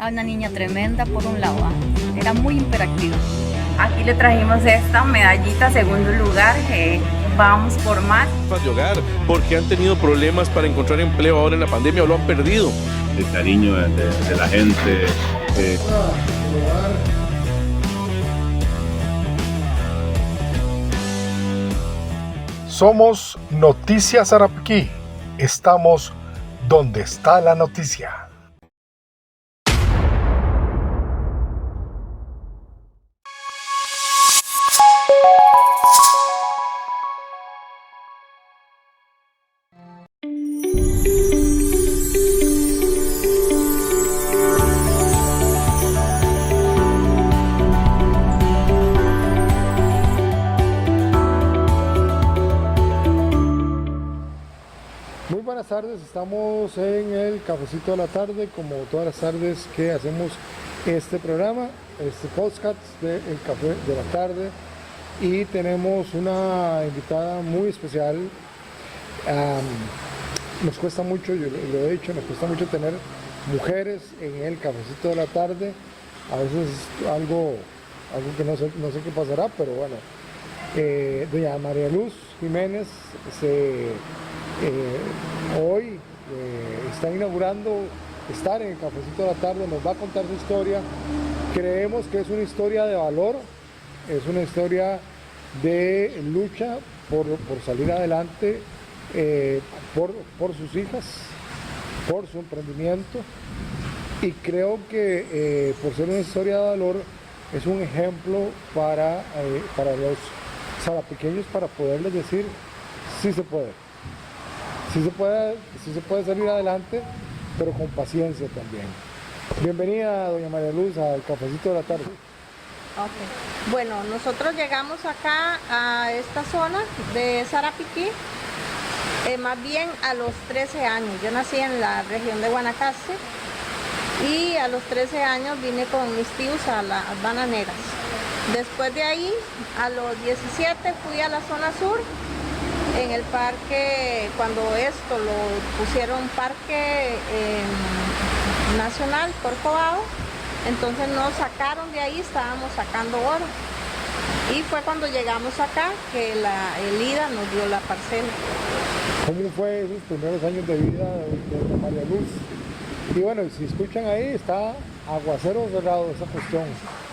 a una niña tremenda por un lado, era muy hiperactiva. Aquí le trajimos esta medallita, segundo lugar, que vamos por más. De hogar, porque han tenido problemas para encontrar empleo ahora en la pandemia o lo han perdido. El cariño de la gente. Somos Noticias Sarapiquí. Estamos donde está la noticia. Buenas tardes, estamos en el Cafecito de la Tarde, como todas las tardes que hacemos este programa, este podcast de El Café de la Tarde, y tenemos una invitada muy especial. Nos cuesta mucho, yo lo he dicho, nos cuesta mucho tener mujeres en el Cafecito de la Tarde. A veces es algo que no sé qué pasará, pero bueno. Doña María Luz Jiménez hoy está inaugurando estar en el Cafecito de la Tarde, nos va a contar su historia. Creemos que es una historia de valor, es una historia de lucha por salir adelante, por sus hijas, por su emprendimiento, y creo que por ser una historia de valor es un ejemplo para los sarapiqueños, para poderles decir sí se puede. Sí se puede salir adelante, pero con paciencia también. Bienvenida, doña María Luz, al Cafecito de la Tarde. Okay. Bueno, nosotros llegamos acá a esta zona de Sarapiquí, más bien a los 13 años. Yo nací en la región de Guanacaste y a los 13 años vine con mis tíos a las bananeras. Después de ahí, a los 17 fui a la zona sur. En el parque, cuando esto lo pusieron parque nacional Corcovado, entonces nos sacaron de ahí, estábamos sacando oro. Y fue cuando llegamos acá que el IDA nos dio la parcela. ¿Cómo fue esos primeros años de vida de María Luz? Y bueno, si escuchan ahí, está aguacero cerrado esa cuestión.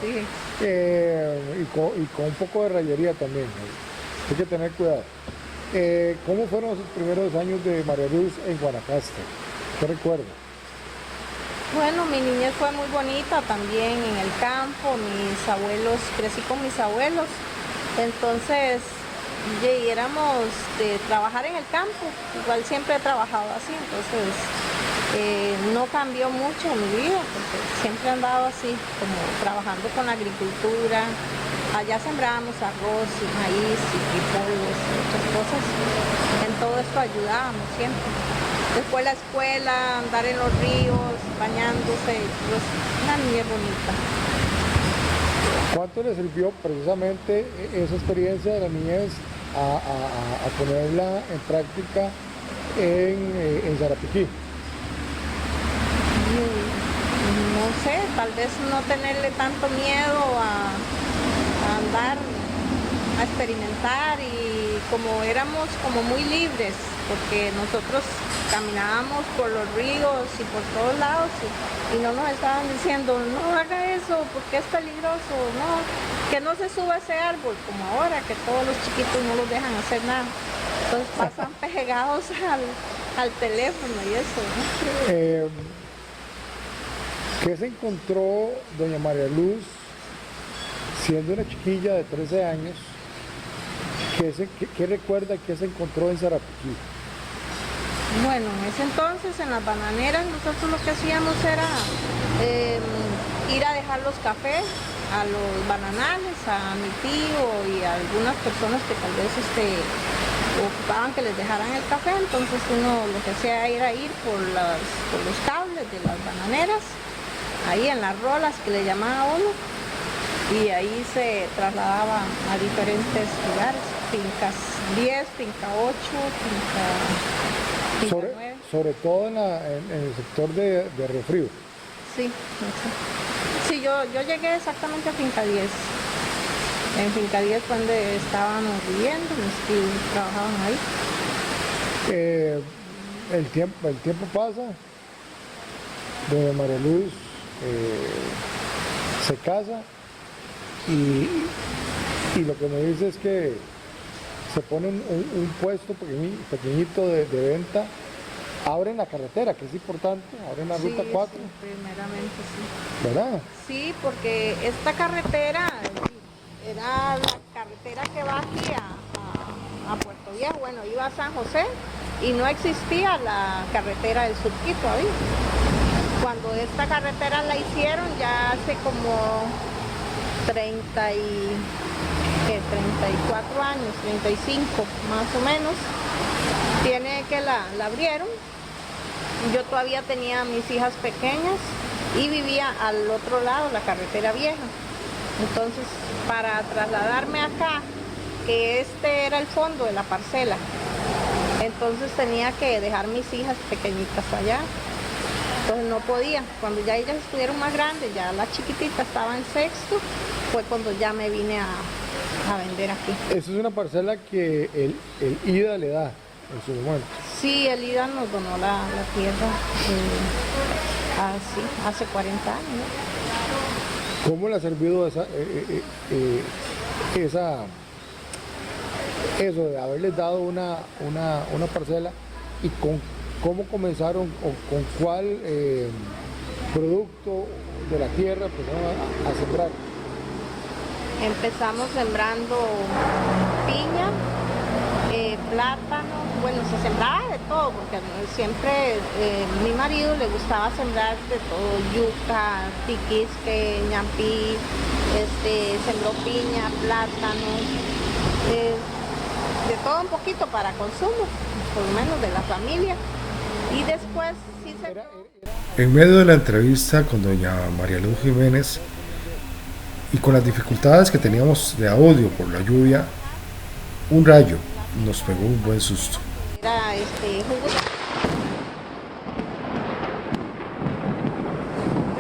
Sí. Y con un poco de rayería también. Hay que tener cuidado. ¿Cómo fueron esos primeros años de María Luz en Guanacaste? ¿Qué recuerda? Bueno, mi niñez fue muy bonita también en el campo. Crecí con mis abuelos. Entonces, éramos de trabajar en el campo. Igual siempre he trabajado así, entonces no cambió mucho mi vida, porque siempre he andado así, como trabajando con la agricultura. Allá sembrábamos arroz y maíz y frijoles y muchas cosas. En todo esto ayudábamos siempre. Después la escuela, andar en los ríos, bañándose, pues una niñez bonita. ¿Cuánto le sirvió precisamente esa experiencia de la niñez a ponerla en práctica en Sarapiquí? No sé, tal vez no tenerle tanto miedo a andar, a experimentar, y como éramos como muy libres, porque nosotros caminábamos por los ríos y por todos lados y no nos estaban diciendo no haga eso porque es peligroso, no, que no se suba a ese árbol, como ahora que todos los chiquitos no los dejan hacer nada, entonces pasan pegados al teléfono y eso, ¿no? ¿Qué se encontró doña María Luz siendo una chiquilla de 13 años? ¿Qué recuerda que se encontró en Sarapiquí? Bueno, en ese entonces en las bananeras nosotros lo que hacíamos era ir a dejar los cafés a los bananales, a mi tío y a algunas personas que tal vez ocupaban que les dejaran el café. Entonces uno lo que hacía era ir por los cables de las bananeras, ahí en las rolas que le llamaba uno, y ahí se trasladaba a diferentes lugares, fincas 10, finca 8, finca 9. Sobre todo en el sector de Río Frío. Sí, sí. Sí, yo llegué exactamente a Finca 10. En Finca 10 fue donde estábamos viviendo, mis tíos trabajaban ahí. El tiempo pasa, doña María Luz se casa y lo que me dice es que se pone un puesto pequeñito de venta, abren la carretera, que es importante, abren la ruta 4. Sí, primeramente sí. ¿Verdad? Sí, porque esta carretera era la carretera que va aquí a Puerto Viejo, bueno, iba a San José y no existía la carretera del Surquito ahí. Cuando esta carretera la hicieron ya hace como 34 años, 35 más o menos, tiene que la abrieron. Yo todavía tenía mis hijas pequeñas y vivía al otro lado, la carretera vieja. Entonces, para trasladarme acá, que este era el fondo de la parcela, entonces tenía que dejar mis hijas pequeñitas allá. Entonces no podía. Cuando ya ellas estuvieron más grandes, ya la chiquitita estaba en sexto, fue cuando ya me vine a vender aquí. Esa es una parcela que el IDA le da en su momento. Sí, el IDA nos donó la tierra hace 40 años, ¿no? ¿Cómo le ha servido eso de haberles dado una parcela y cómo comenzaron o con cuál producto de la tierra empezaron a sembrar? Empezamos sembrando piña, plátano, bueno, se sembraba de todo, porque siempre mi marido le gustaba sembrar de todo, yuca, tiquisque, ñampí, sembró piña, plátano, de todo un poquito para consumo, por lo menos de la familia, y después sí se... En medio de la entrevista con doña María Luz Jiménez y con las dificultades que teníamos de audio por la lluvia, un rayo nos pegó un buen susto. Era jugo.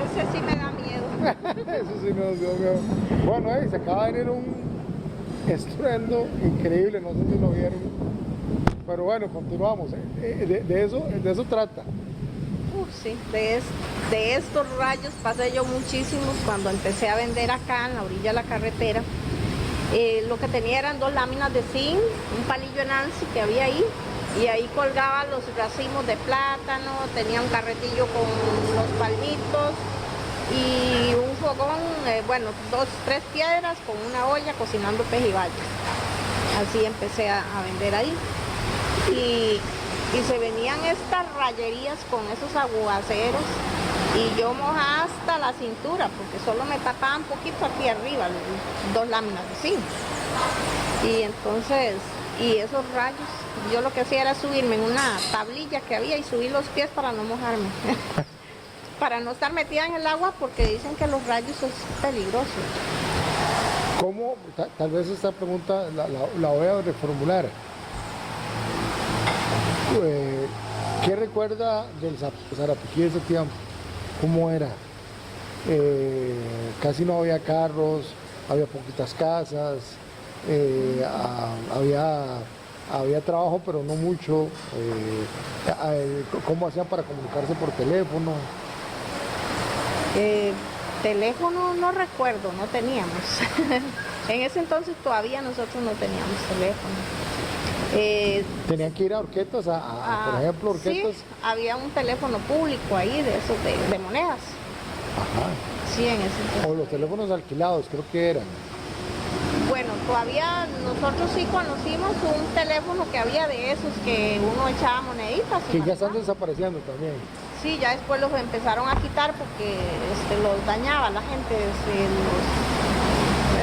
Ese sí me da miedo. Eso sí nos dio miedo. Bueno, se acaba de venir un estruendo increíble, no sé si lo vieron. Pero bueno, continuamos. De eso trata. Sí, de estos rayos pasé yo muchísimos cuando empecé a vender acá en la orilla de la carretera. Lo que tenía eran 2 láminas de zinc, un palillo de Nancy que había ahí, y ahí colgaba los racimos de plátano, tenía un carretillo con los palmitos y un fogón, 3 piedras con una olla cocinando pejibayas. Así empecé a vender ahí. Y se venían estas rayerías con esos aguaceros y yo mojaba hasta la cintura porque solo me tapaban un poquito aquí arriba, 2 láminas de zinc. Y entonces, esos rayos, yo lo que hacía era subirme en una tablilla que había y subir los pies para no mojarme. Para no estar metida en el agua porque dicen que los rayos es peligroso. ¿Cómo? Tal vez esta pregunta la voy a reformular. ¿Qué recuerda del Sarapiquí de ese tiempo? ¿Cómo era? Casi no había carros, había poquitas casas, había trabajo pero no mucho. ¿Cómo hacían para comunicarse por teléfono? Teléfono no recuerdo, no teníamos. En ese entonces todavía nosotros no teníamos teléfono. Tenían que ir a Orquetas, por ejemplo, Orquetas. Sí, había un teléfono público ahí de esos de monedas. Ajá. Sí, en ese entonces. O los teléfonos alquilados, creo que eran. Bueno, todavía nosotros sí conocimos un teléfono que había de esos que uno echaba moneditas. Que ya están desapareciendo también. Sí, ya después los empezaron a quitar porque los dañaba la gente,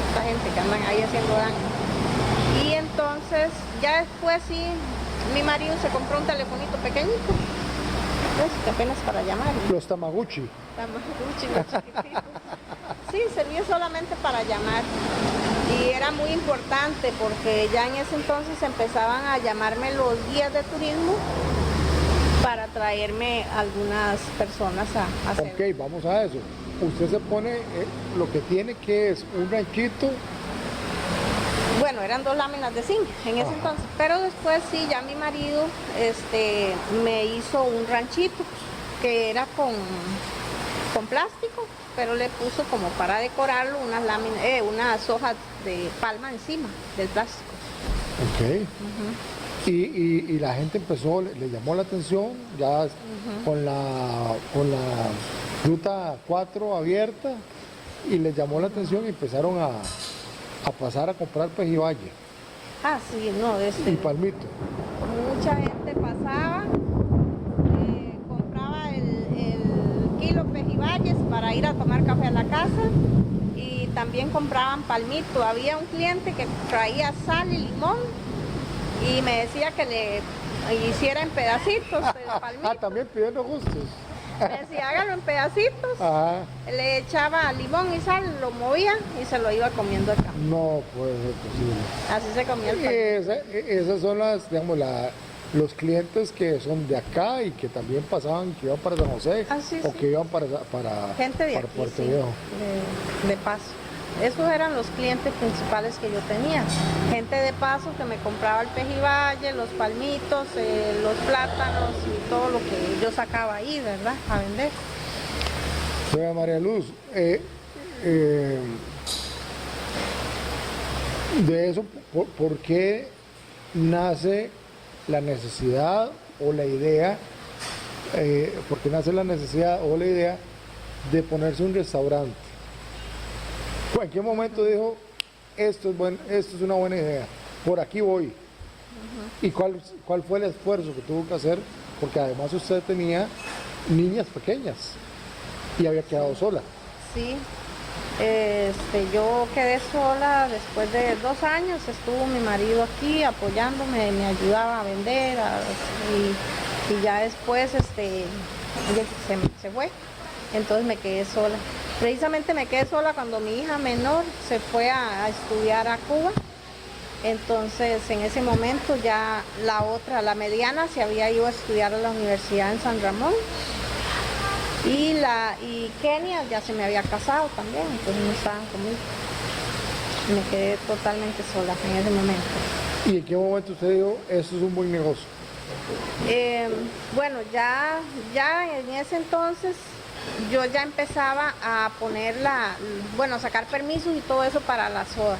esta gente que andan ahí haciendo daño. Y entonces, ya después sí, mi marido se compró un telefonito pequeñito, que apenas para llamar. Los Tamaguchi. Tamaguchi, los chiquititos. Sí, servía solamente para llamar. Y era muy importante porque ya en ese entonces empezaban a llamarme los guías de turismo para traerme algunas personas a hacer. Ok, vamos a eso. Usted se pone lo que tiene, que es un ranchito. Bueno, eran 2 láminas de zinc en ese entonces, pero después sí, ya mi marido me hizo un ranchito que era con plástico, pero le puso como para decorarlo unas láminas, unas hojas de palma encima del plástico. Ok. Y la gente empezó, le llamó la atención, ya con la ruta 4 abierta, y les llamó la atención y empezaron a pasar a comprar pejibaye Ah, sí, no, y palmito. mucha gente pasaba, compraba el kilo pejibayes para ir a tomar café a la casa, y también compraban palmito. Había un cliente que traía sal y limón y me decía que le hiciera en pedacitos el palmito. También pidiendo gustos. Me decía, hágalo en pedacitos. Ajá. Le echaba limón y sal, lo movía y se lo iba comiendo acá. No puede ser posible. Así se comía el palmito. Esas son las, digamos, los clientes que son de acá y que también pasaban, que iban para San José, Sí, o sí. que iban para Gente de aquí, Puerto sí, Viejo. de paso. Esos eran los clientes principales que yo tenía. Gente de paso que me compraba el pejibaye, los palmitos, los plátanos y todo lo que yo sacaba ahí, ¿verdad? A vender. Doña María Luz, de eso, ¿por qué nace la necesidad o la idea, por qué nace la necesidad o la idea de ponerse un restaurante? ¿En qué momento dijo, esto es una buena idea, por aquí voy? ¿Y cuál fue el esfuerzo que tuvo que hacer? Porque además usted tenía niñas pequeñas y había quedado sola. Sí, yo quedé sola después de 2 años. Estuvo mi marido aquí apoyándome, me ayudaba a vender y ya después se fue. Entonces me quedé sola. Precisamente me quedé sola cuando mi hija menor se fue a estudiar a Cuba. Entonces en ese momento ya la mediana, se había ido a estudiar a la universidad en San Ramón. Y Kenia ya se me había casado también, entonces no estaban conmigo. Me quedé totalmente sola en ese momento. ¿Y en qué momento usted dijo, esto es un buen negocio? Bueno, ya en ese entonces yo ya empezaba a a sacar permisos y todo eso para la soda.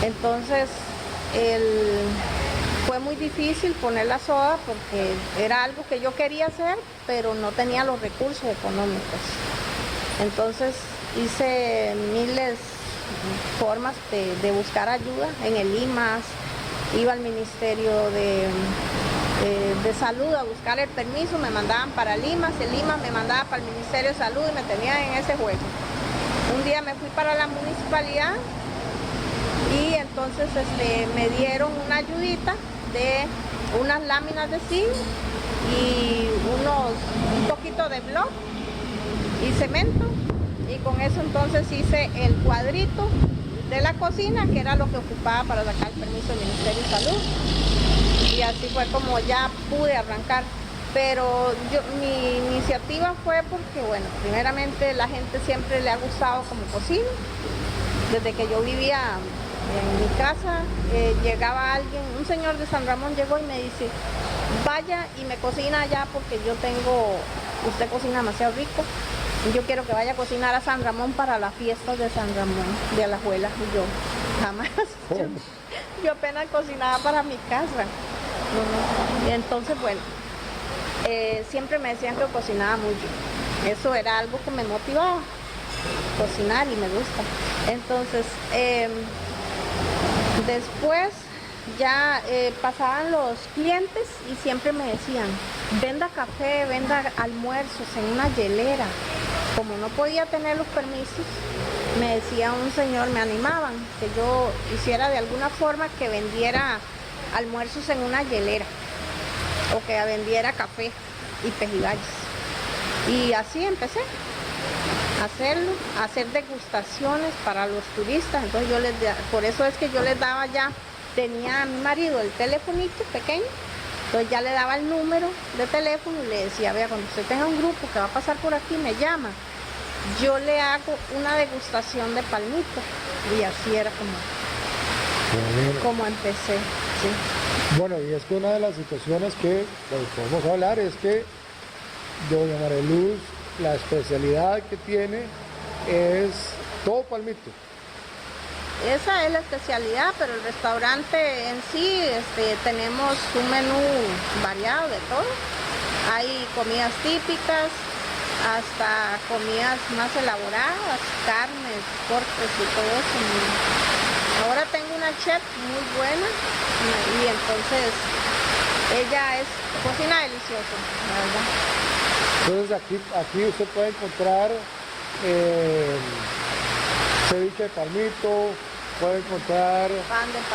Entonces fue muy difícil poner la soda porque era algo que yo quería hacer, pero no tenía los recursos económicos. Entonces hice miles formas de buscar ayuda en el IMAS, iba al Ministerio de Salud a buscar el permiso, me mandaban para el IMAS me mandaba para el Ministerio de Salud y me tenían en ese juego. Un día me fui para la municipalidad y entonces me dieron una ayudita de unas láminas de zinc y un poquito de bloc y cemento, y con eso entonces hice el cuadrito de la cocina, que era lo que ocupaba para sacar el permiso del Ministerio de Salud, y así fue como ya pude arrancar. Pero mi iniciativa fue porque, bueno, primeramente la gente siempre le ha gustado como cocina. Desde que yo vivía en mi casa, llegaba alguien, un señor de San Ramón llegó y me dice, vaya y me cocina allá porque usted cocina demasiado rico, y yo quiero que vaya a cocinar a San Ramón para las fiestas de San Ramón, de Alajuela. Y yo, jamás, yo apenas cocinaba para mi casa. Y entonces, bueno, siempre me decían que cocinaba mucho. Eso era algo que me motivaba, cocinar, y me gusta. Entonces, después ya pasaban los clientes y siempre me decían, venda café, venda almuerzos en una hielera. Como no podía tener los permisos, me decía un señor, me animaban que yo hiciera de alguna forma que vendiera almuerzos en una hielera o que vendiera café y pejibayes. Y así empecé a hacerlo, a hacer degustaciones para los turistas. Entonces por eso es que yo les daba ya, tenía a mi marido el telefonito pequeño Entonces ya le daba el número de teléfono y le decía, vea, cuando usted tenga un grupo que va a pasar por aquí, me llama. Yo le hago una degustación de palmito. Y así era como empecé. Sí. Bueno, y es que una de las situaciones que podemos hablar es que doña María Luz, la especialidad que tiene es todo palmito. Esa es la especialidad, pero el restaurante en sí, tenemos un menú variado de todo. Hay comidas típicas, hasta comidas más elaboradas, carnes, cortes y todo eso. Ahora tengo una chef muy buena y entonces ella cocina delicioso, la verdad. Entonces aquí usted puede encontrar ceviche de palmito, puede encontrar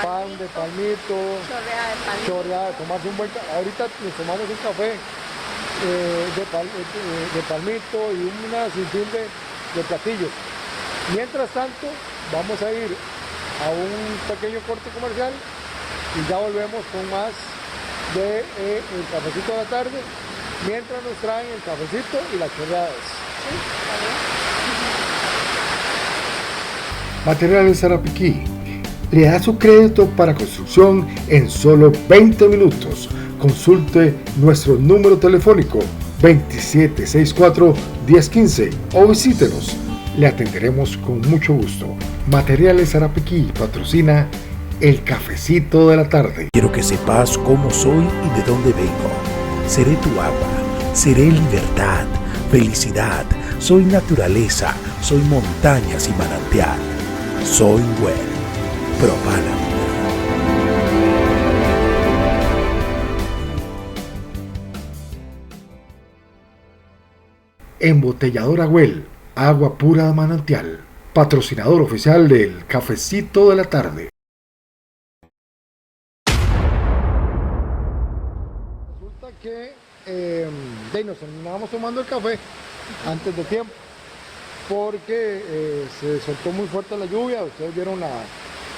pan de palmito, chorreada de tomarse un buen café. Ahorita nos tomamos un café de palmito y una sinfín de platillos. Mientras tanto, vamos a ir a un pequeño corte comercial y ya volvemos con más de el cafecito de la tarde, mientras nos traen el cafecito y las chorreadas. Materiales Sarapiquí le da su crédito para construcción en solo 20 minutos. Consulte nuestro número telefónico 2764-1015 o visítenos. Le atenderemos con mucho gusto. Materiales Sarapiquí patrocina el cafecito de la tarde. Quiero que sepas cómo soy y de dónde vengo. Seré tu agua, seré libertad, felicidad, soy naturaleza, soy montañas y manantial. Soy Well. Propala. Embotelladora Well, agua pura de manantial, patrocinador oficial del cafecito de la tarde. Resulta que nos terminábamos tomando el café antes de tiempo, porque se soltó muy fuerte la lluvia. Ustedes vieron la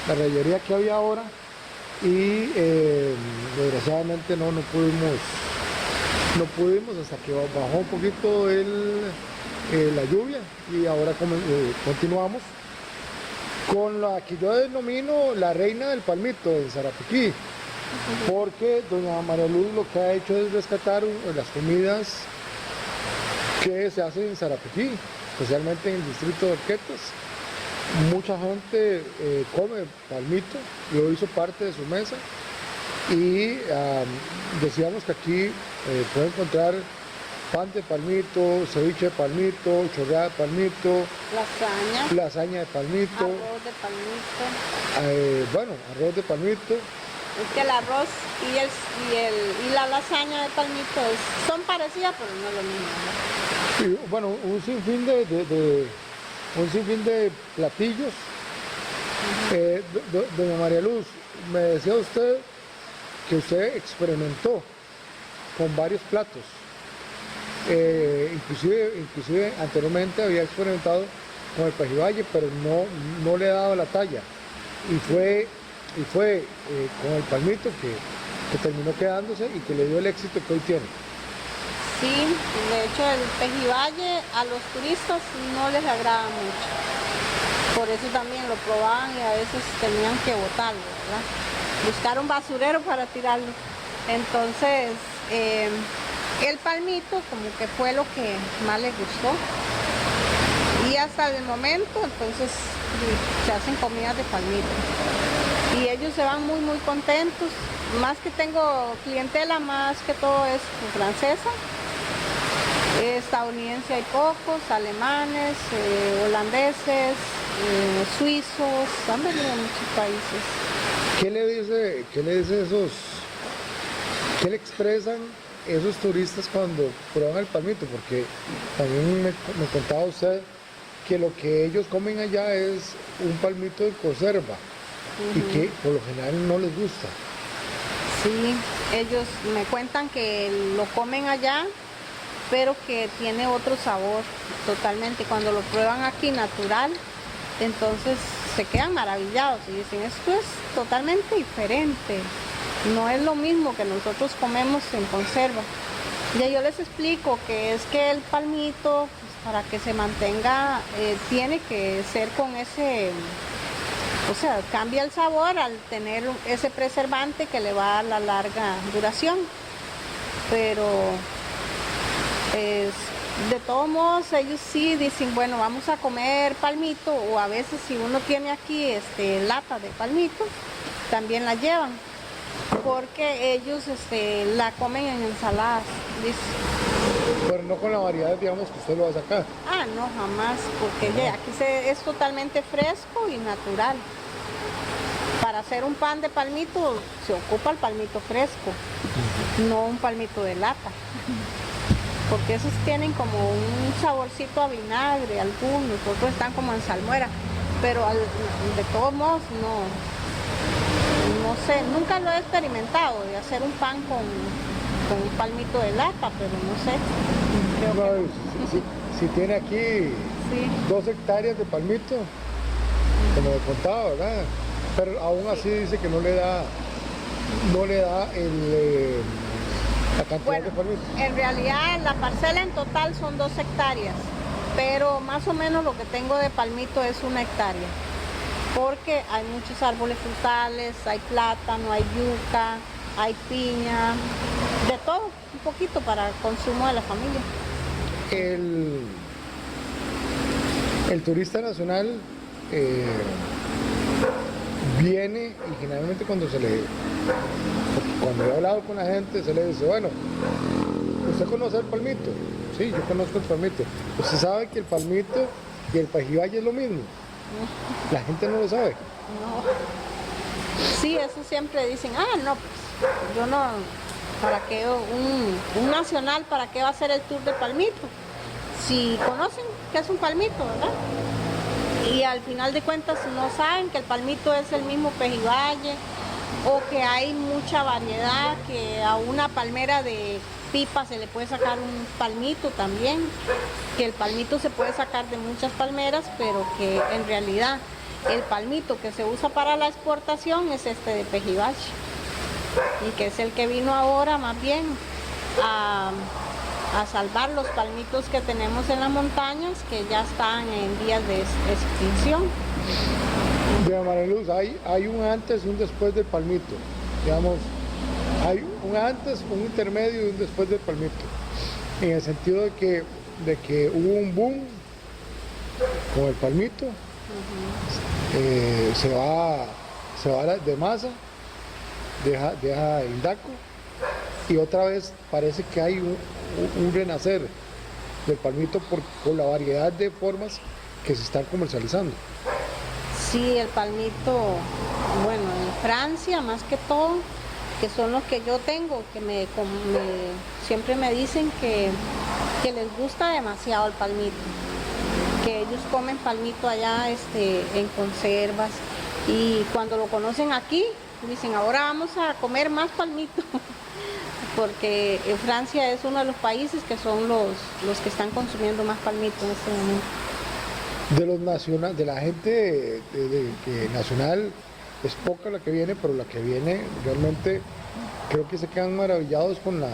rayería que había ahora y desgraciadamente no pudimos hasta que bajó un poquito la lluvia y ahora continuamos con la que yo denomino la reina del palmito en Sarapiquí, porque doña María Luz lo que ha hecho es rescatar las comidas que se hacen en Sarapiquí, especialmente en el distrito de Arquetas. Mucha gente come palmito, lo hizo parte de su mesa y decíamos que aquí puede encontrar pan de palmito, ceviche de palmito, chorreada de palmito, lasaña de palmito, arroz de palmito. Arroz de palmito. Es que el arroz y la lasaña de palmito son parecidas, pero no es lo mismo, ¿no? Y, bueno, un sinfín de platillos. Doña María Luz, me decía usted que usted experimentó con varios platos. Inclusive anteriormente había experimentado con el pejibaye, pero no le he dado la talla. Y fue con el palmito que terminó quedándose y que le dio el éxito que hoy tiene. Sí, de hecho el pejibaye a los turistas no les agrada mucho. Por eso también lo probaban y a veces tenían que botarlo, ¿verdad? Buscar un basurero para tirarlo. Entonces, el palmito como que fue lo que más les gustó. Y hasta el momento, entonces, se hacen comidas de palmito. Y ellos se van muy, muy contentos. Más que tengo clientela, más que todo es francesa. Estadounidense hay pocos, alemanes, holandeses, suizos, han venido de muchos países. ¿Qué le dice qué le expresan esos turistas cuando prueban el palmito? Porque también me contaba usted que lo que ellos comen allá es un palmito de conserva y que por lo general no les gusta. Sí, ellos me cuentan que lo comen allá, pero que tiene otro sabor totalmente. Cuando lo prueban aquí natural, entonces se quedan maravillados y dicen, esto es totalmente diferente. no es lo mismo que nosotros comemos en conserva. Ya yo les explico que es que el palmito, pues, para que se mantenga, tiene que ser con ese, o sea, cambia el sabor al tener ese preservante que le va a la larga duración. Pero de todos modos ellos sí dicen, bueno, vamos a comer palmito, o a veces si uno tiene aquí lata de palmito, también la llevan, porque ellos la comen en ensaladas, dice. Pero no con la variedad, digamos, que usted lo va a sacar. Ah, no, jamás, porque ya aquí es totalmente fresco y natural. Para hacer un pan de palmito se ocupa el palmito fresco, no un palmito de lata. Porque esos tienen como un saborcito a vinagre, algunos, otros están como en salmuera, pero de todos modos no sé, nunca lo he experimentado de hacer un pan con un palmito de lata, pero no sé, creo No, que si tiene aquí sí. 2 hectáreas de palmito, como le contaba, ¿verdad? Pero aún así dice que no le da la cantidad Bueno, de palmito. en realidad la parcela en total son 2 hectáreas, pero más o menos lo que tengo de palmito es 1 hectárea, porque hay muchos árboles frutales, hay plátano, hay yuca, hay piña, de todo, un poquito para el consumo de la familia. El turista nacional viene y generalmente cuando he hablado con la gente se le dice, bueno, ¿usted conoce el palmito? Sí, yo conozco el palmito. ¿Usted sabe que el palmito y el pejibaye es lo mismo? La gente no lo sabe. No. Sí, eso siempre dicen, no, pues yo no, ¿para qué un nacional, para qué va a hacer el tour de palmito? Si conocen que es un palmito, ¿verdad? Y al final de cuentas no saben que el palmito es el mismo pejibaye, o que hay mucha variedad, que a una palmera de pipa se le puede sacar un palmito también, que el palmito se puede sacar de muchas palmeras, pero que en realidad el palmito que se usa para la exportación es de pejibaye, y que es el que vino ahora más bien a salvar los palmitos que tenemos en las montañas, que ya están en vías de extinción. De María Luz, hay un antes y un después del palmito, digamos, hay un antes, un intermedio y un después del palmito, en el sentido de que hubo un boom con el palmito, se va de masa, deja Indaco, y otra vez parece que hay un renacer del palmito por la variedad de formas que se están comercializando. Sí, el palmito, bueno, en Francia más que todo, que son los que yo tengo, que siempre me dicen que les gusta demasiado el palmito, que ellos comen palmito allá en conservas, y cuando lo conocen aquí, dicen, ahora vamos a comer más palmito, porque en Francia es uno de los países que son los que están consumiendo más palmito en este momento. De la gente que nacional es poca la que viene, pero la que viene realmente creo que se quedan maravillados con la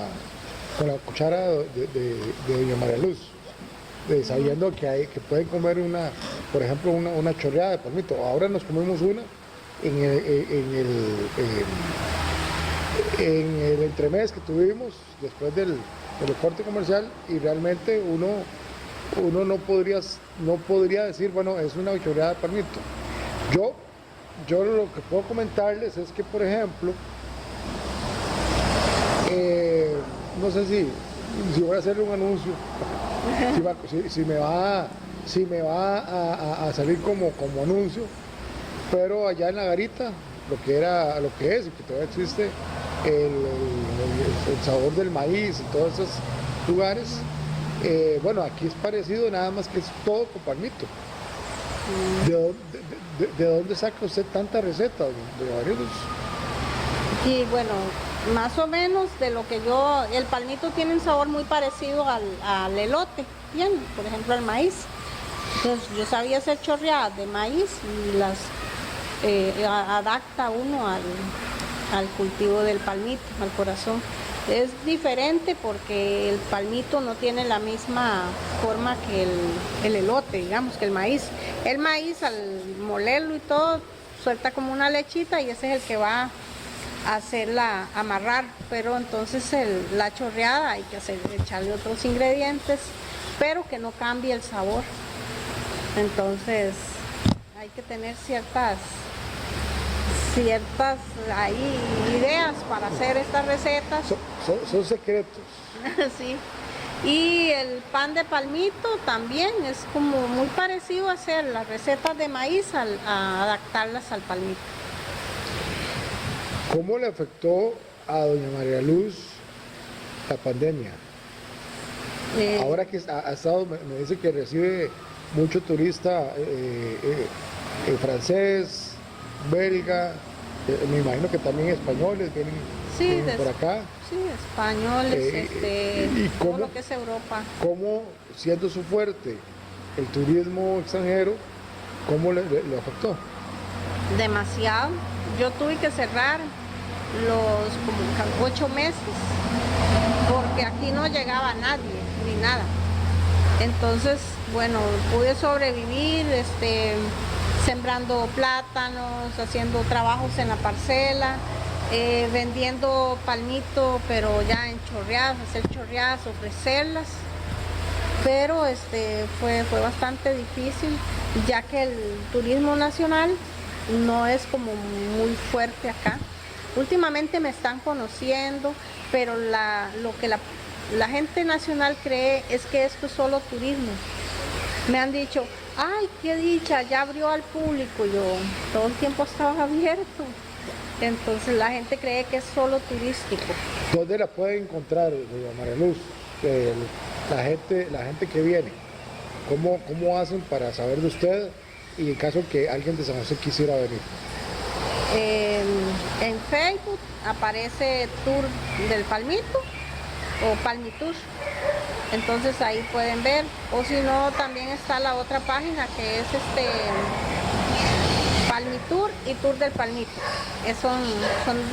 cuchara de doña María Luz, sabiendo que pueden comer por ejemplo, una chorreada de palmito. Ahora nos comemos una en el entremés que tuvimos después del corte comercial, y realmente uno no podría decir, bueno, es una chorreada de palmito. Yo lo que puedo comentarles es que, por ejemplo, no sé si voy a hacerle un anuncio, si me va a salir como anuncio, pero allá en La Garita, lo que es y que todavía existe el sabor del maíz y todos esos lugares, bueno, aquí es parecido, nada más que es todo con palmito. ¿De dónde saca usted tanta receta, de varios? Y bueno, más o menos de lo que el palmito tiene un sabor muy parecido al elote, bien, por ejemplo al maíz. Entonces yo sabía hacer chorreadas de maíz y las adapta uno al cultivo del palmito, al corazón. Es diferente porque el palmito no tiene la misma forma que el elote, digamos, que el maíz. El maíz, al molerlo y todo, suelta como una lechita y ese es el que va a hacerla amarrar. Pero entonces la chorreada hay que echarle otros ingredientes, pero que no cambie el sabor. Entonces hay que tener ciertas ahí ideas para hacer estas recetas. Son secretos. Sí. Y el pan de palmito también es como muy parecido a hacer las recetas de maíz a adaptarlas al palmito. ¿Cómo le afectó a doña María Luz la pandemia? Ahora que ha estado, me dice que recibe mucho turista francés, belga, me imagino que también españoles vienen por acá. Sí, españoles, ¿y cómo, todo lo que es Europa. ¿Cómo, siendo su fuerte el turismo extranjero, cómo le afectó? Demasiado. Yo tuve que cerrar los como 8 meses porque aquí no llegaba nadie ni nada. Entonces, bueno, pude sobrevivir sembrando plátanos, haciendo trabajos en la parcela, vendiendo palmito, pero ya en chorreadas, hacer chorreadas, ofrecerlas. Pero fue bastante difícil, ya que el turismo nacional no es como muy fuerte acá. Últimamente me están conociendo, pero lo que la gente nacional cree es que esto es solo turismo. Me han dicho, ay, qué dicha, ya abrió al público. Yo, todo el tiempo estaba abierto. Entonces la gente cree que es solo turístico. ¿Dónde la puede encontrar, doña María Luz? La gente que viene, ¿cómo hacen para saber de usted y en caso que alguien de San José quisiera venir? En Facebook aparece Tour del Palmito o Palmitur, entonces ahí pueden ver, o si no también está la otra página que es Palmitur y Tour del Palmito, son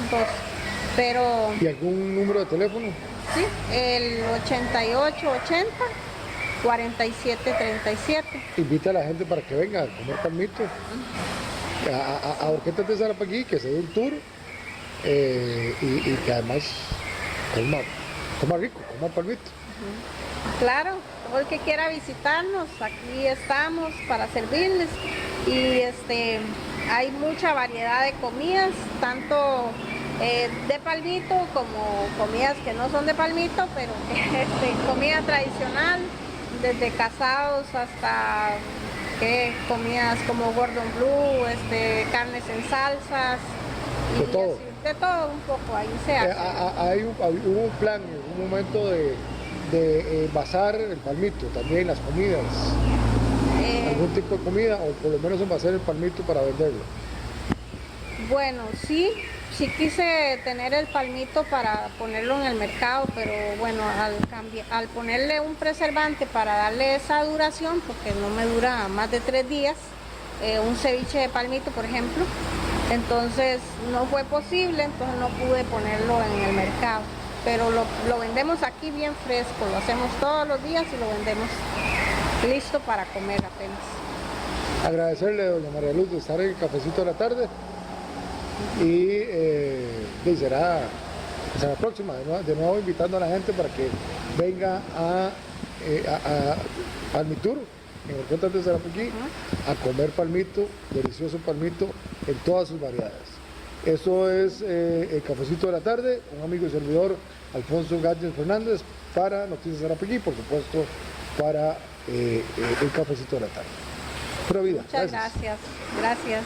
dos, pero... ¿Y algún número de teléfono? Sí, el 8880 4737. Invita a la gente para que venga a comer palmito. A Orquestas de Sarapaquí, que se dé un tour y que además coma rico, coma palmito. Claro, todo el que quiera visitarnos, aquí estamos para servirles y hay mucha variedad de comidas, tanto de palmito como comidas que no son de palmito, pero comida tradicional, desde casados hasta comidas como Gordon Blue, carnes en salsas, y de todo. Así, de todo un poco, ahí se hace. Hubo un plan, un momento de envasar el palmito, también las comidas, algún tipo de comida, o por lo menos envasar el palmito para venderlo. Bueno, sí quise tener el palmito para ponerlo en el mercado, pero bueno, al ponerle un preservante para darle esa duración, porque no me dura más de 3 días, un ceviche de palmito, por ejemplo, entonces no fue posible, entonces no pude ponerlo en el mercado, pero lo vendemos aquí bien fresco, lo hacemos todos los días y lo vendemos listo para comer apenas. Agradecerle a doña María Luz de estar en el cafecito de la tarde. Y será la próxima, de nuevo invitando a la gente para que venga a Palmitur, en Orquestas de Sarapaquí, a comer palmito, delicioso palmito en todas sus variedades. Eso es el cafecito de la tarde, un amigo y servidor, Alfonso Gáñez Fernández, para Noticias Sarapaquí, por supuesto, para el cafecito de la tarde. Pura vida. Muchas gracias. Gracias.